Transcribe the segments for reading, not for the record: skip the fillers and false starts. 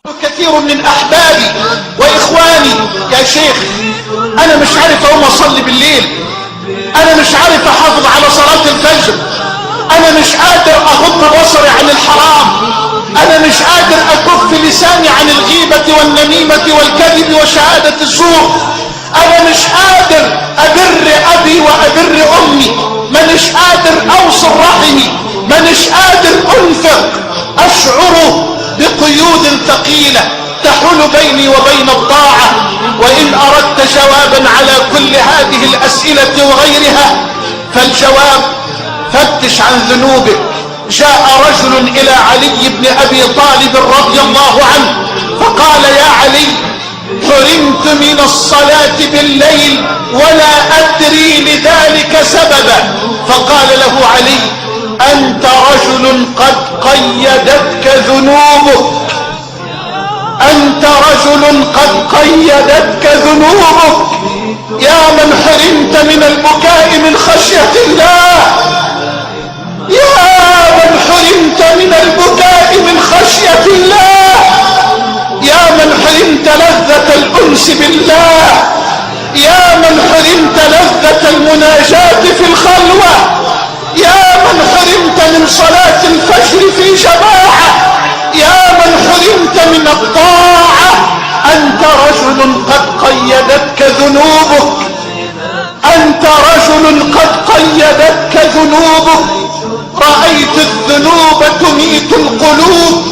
كثير من احبابي واخواني يا شيخ انا مش عارف اقوم اصلي بالليل، انا مش عارف احافظ على صلاة الفجر، انا مش قادر اغض بصري عن الحرام، انا مش قادر اكف لساني عن الغيبة والنميمة والكذب وشهادة الزور، انا مش قادر ابر ابي وابر امي، مانيش قادر اوصل رحمي، مانيش قادر انفق، اشعر بقيود ثقيلة تحول بيني وبين الطاعة. وإن أردت جوابا على كل هذه الأسئلة وغيرها فالجواب فتش عن ذنوبك. جاء رجل إلى علي بن أبي طالب رضي الله عنه فقال يا علي حرمت من الصلاة بالليل ولا أدري لذلك سببا. فقال له علي أنت رجل قد قيدتك ذنوبك، أنت رجل قد قيدتك ذنوبك، يا من حرمت من البكاء من خشية الله، يا من حرمت من البكاء من خشية الله، يا من حرمت لذة الأنس بالله، يا من حرمت لذة المناجاة في الخلوة، يا من حرمت من صلاة الفجر في جماعة، يا من حرمت من الطاعة. أنت رجل قد قيدتك ذنوبك، أنت رجل قد قيدتك ذنوبك. رأيت الذنوب تميت القلوب،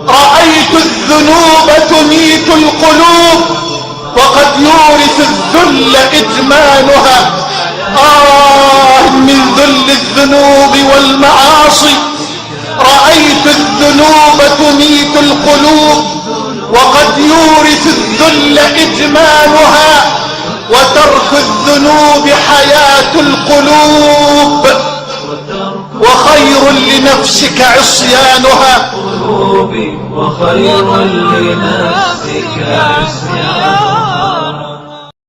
رأيت الذنوب تميت القلوب، وقد يورث الذل إدمانها. من ذل الذنوب والمعاصي. رأيت الذنوب تميت القلوب وقد يورث الذل إدمانها، وترك الذنوب حياة القلوب، وخير لنفسك عصيانها. وخير لنفسك عصيانها.